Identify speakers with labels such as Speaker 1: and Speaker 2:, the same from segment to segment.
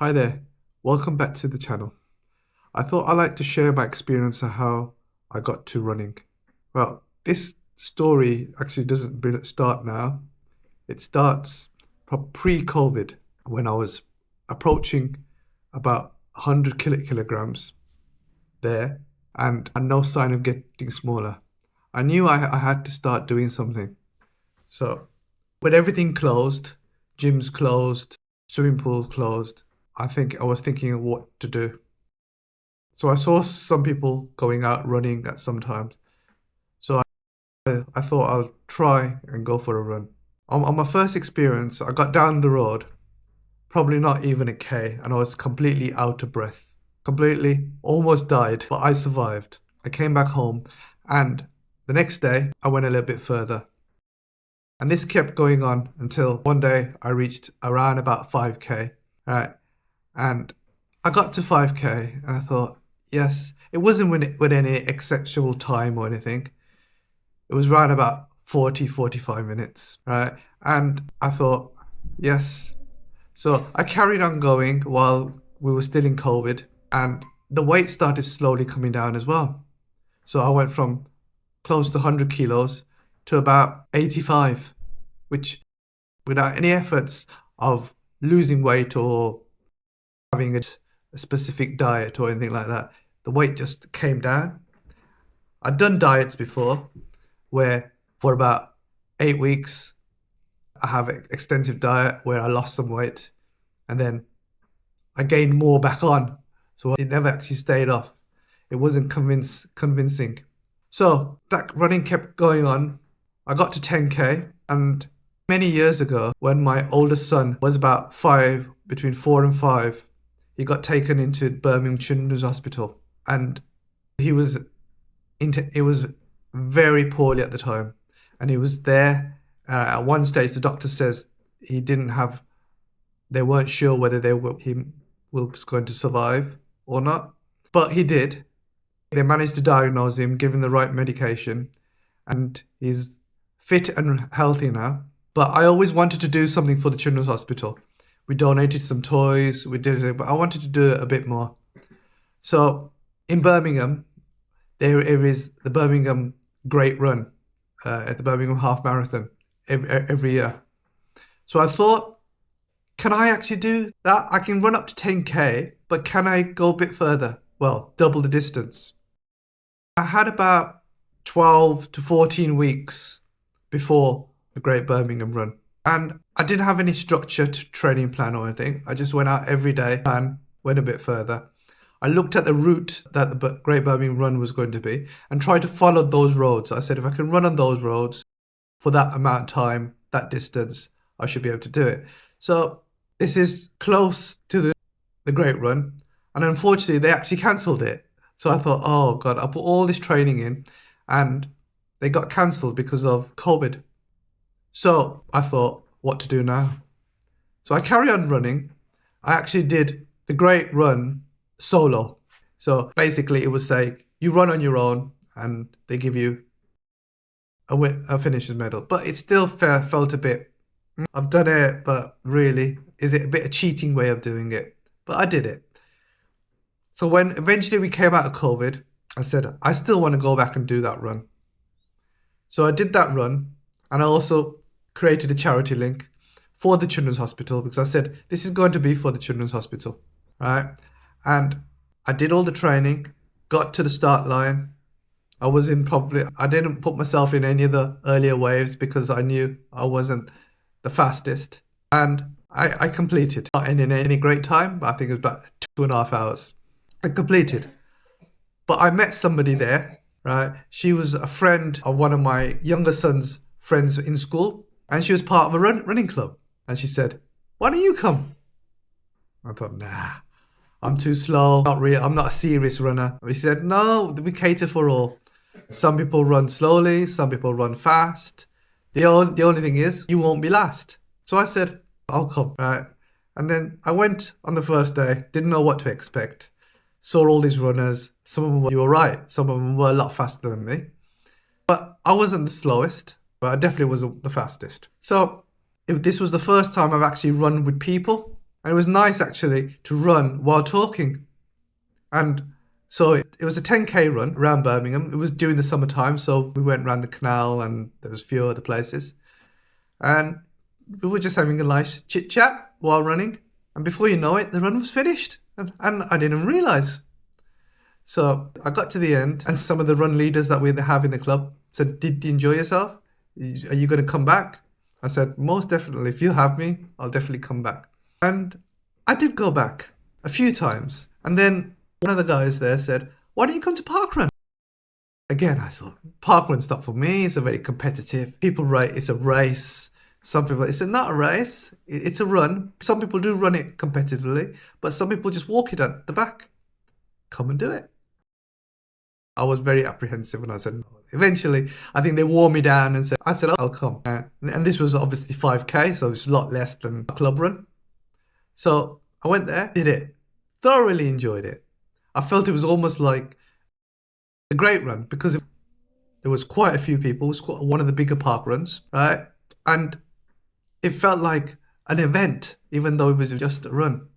Speaker 1: Hi there, welcome back to the channel. I thought I'd like to share my experience of how I got to running. Well, this story actually doesn't start now. It starts pre-COVID when I was approaching about 100 kilograms there and no sign of getting smaller. I knew I had to start doing something. So when everything closed, gyms closed, swimming pools closed, I was thinking of what to do. So I saw some people going out running at some times. So I thought I'll try and go for a run. On my first experience, I got down the road, probably not even a K, and I was completely out of breath. Completely, almost died, but I survived. I came back home, and the next day, I went a little bit further. And this kept going on until one day I reached around about 5K, right? And I got to 5K and I thought, yes, it wasn't with any exceptional time or anything. It was around about 45 minutes, right? And I thought, yes. So I carried on going while we were still in COVID, and the weight started slowly coming down as well. So I went from close to 100 kilos to about 85, which without any efforts of losing weight or having a specific diet or anything like that, the weight just came down. I'd done diets before where for about 8 weeks I have an extensive diet where I lost some weight and then I gained more back on. So it never actually stayed off. It wasn't convincing. So that running kept going on. I got to 10K, and many years ago when my oldest son was about 5, between 4 and 5, he got taken into Birmingham Children's Hospital, and he was very poorly at the time, and he was there. At one stage, the doctor says they weren't sure whether he was going to survive or not, but he did. They managed to diagnose him, give him the right medication, and he's fit and healthy now. But I always wanted to do something for the Children's Hospital. We donated some toys, we did it, but I wanted to do it a bit more. So in Birmingham, there is the Birmingham Great Run at the Birmingham Half Marathon every year. So I thought, can I actually do that? I can run up to 10K, but can I go a bit further? Well, double the distance. I had about 12 to 14 weeks before the Great Birmingham Run. And I didn't have any structured training plan or anything. I just went out every day and went a bit further. I looked at the route that the Great Birmingham Run was going to be and tried to follow those roads. I said, if I can run on those roads for that amount of time, that distance, I should be able to do it. So this is close to the Great Run. And unfortunately, they actually cancelled it. So I thought, oh God, I put all this training in and they got cancelled because of COVID. So I thought, what to do now? So I carry on running. I actually did the Great Run solo. So basically it was say, you run on your own and they give you a finisher's medal. But it still felt a bit, I've done it, but really, is it a bit of cheating way of doing it? But I did it. So when eventually we came out of COVID, I said, I still want to go back and do that run. So I did that run, and I also created a charity link for the Children's Hospital because I said, this is going to be for the Children's Hospital, right? And I did all the training, got to the start line. I didn't put myself in any of the earlier waves because I knew I wasn't the fastest. And I completed. Not in any great time, but I think it was about 2.5 hours. I completed. But I met somebody there, right? She was a friend of one of my younger son's friends in school, and she was part of a running club. And she said, why don't you come? I thought, nah, I'm too slow. I'm not a serious runner. She said, no, we cater for all. Some people run slowly, some people run fast. The only thing is, you won't be last. So I said, I'll come, right? And then I went on the first day, didn't know what to expect. Saw all these runners. Some of them were right. Some of them were a lot faster than me. But I wasn't the slowest, but I definitely wasn't the fastest. So if this was the first time I've actually run with people, And it was nice actually to run while talking. And so it was a 10K run around Birmingham. It was during the summertime, so we went around the canal and there was a few other places. And we were just having a nice chit chat while running. And before you know it, the run was finished. And I didn't realize. So I got to the end, and some of the run leaders that we have in the club said, "Did you enjoy yourself? Are you going to come back?" I said, "Most definitely. If you have me, I'll definitely come back." And I did go back a few times. And then one of the guys there said, "Why don't you come to parkrun?" Again, I thought, parkrun's not for me. It's a very competitive. People write it's a race. Some people, it's not a race. It's a run. Some people do run it competitively, but some people just walk it at the back. Come and do it. I was very apprehensive when I said no. Eventually, I think they wore me down and I said, I'll come. And this was obviously 5K, so it's a lot less than a club run. So I went there, did it, thoroughly enjoyed it. I felt it was almost like a great run because there was quite a few people. It was quite one of the bigger park runs, right? And it felt like an event, even though it was just a run.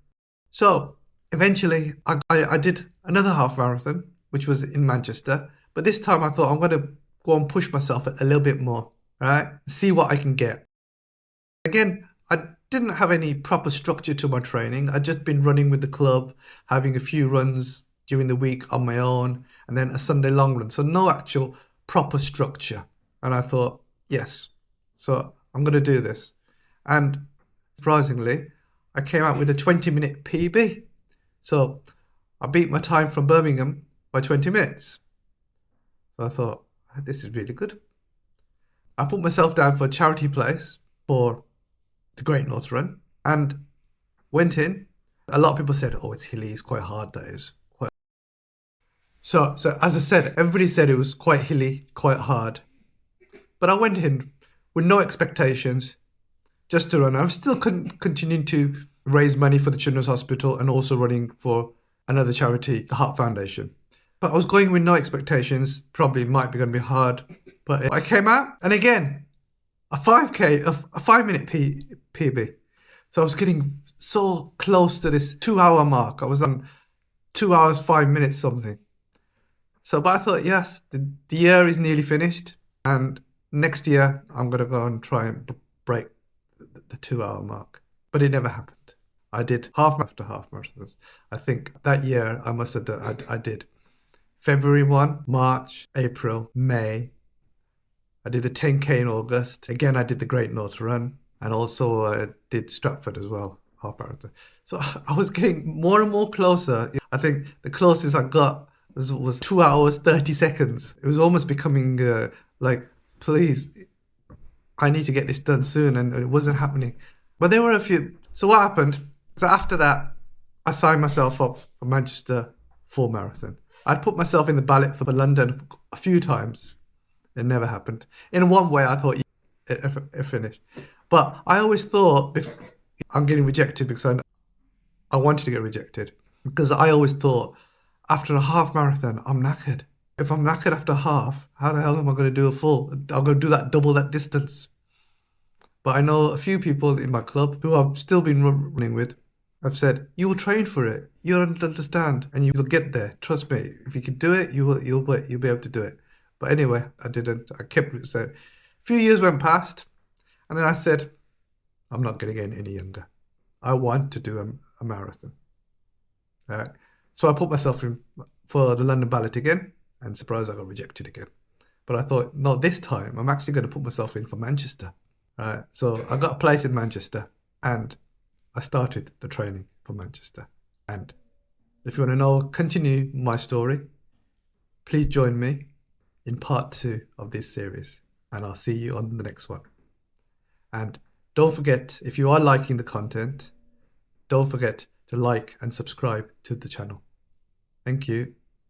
Speaker 1: So eventually, I did another half marathon, which was in Manchester. But this time I thought I'm going to go and push myself a little bit more, right? See what I can get. Again, I didn't have any proper structure to my training. I'd just been running with the club, having a few runs during the week on my own, and then a Sunday long run. So no actual proper structure. And I thought, yes, so I'm going to do this. And surprisingly, I came out with a 20-minute PB. So I beat my time from Birmingham by 20 minutes. So I thought, this is really good. I put myself down for a charity place for the Great North Run and went in. A lot of people said, oh, it's hilly, it's quite hard, that is. So as I said, everybody said it was quite hilly, quite hard. But I went in with no expectations, just to run. I was still continuing to raise money for the Children's Hospital and also running for another charity, the Heart Foundation. But I was going with no expectations. Probably might be going to be hard. But I came out, and again, a 5K, a 5-minute PB. So I was getting so close to this 2-hour mark. I was on 2 hours, 5 minutes something. So, but I thought, yes, the year is nearly finished. And next year, I'm going to go and try and break the 2-hour mark. But it never happened. I did half after half marathons. I think that year I must have done, I did February 1, March, April, May. I did the 10K in August. Again, I did the Great North Run. And also I did Stratford as well, half marathon. So I was getting more and more closer. I think the closest I got was 2 hours, 30 seconds. It was almost becoming like, please, I need to get this done soon. And it wasn't happening. But there were a few. So what happened? So after that, I signed myself up for Manchester full marathon. I'd put myself in the ballot for London a few times. It never happened. In one way, I thought it finished. But I always thought, if I'm getting rejected because I wanted to get rejected. Because I always thought, after a half marathon, I'm knackered. If I'm knackered after half, how the hell am I going to do a full? I'm going to do that double that distance. But I know a few people in my club who I've still been running with have said, you will train for it. You'll understand and you'll get there. Trust me. If you can do it, you'll be able to do it. But anyway, I didn't. I kept it. So a few years went past and then I said, I'm not going to get any younger. I want to do a marathon. Right? So I put myself in for the London ballot again and surprised I got rejected again. But I thought, no, this time I'm actually going to put myself in for Manchester. Right? So I got a place in Manchester and I started the training for Manchester. And if you want to continue my story, please join me in part 2 of this series. And I'll see you on the next one. And don't forget, if you are liking the content, don't forget to like and subscribe to the channel. Thank you.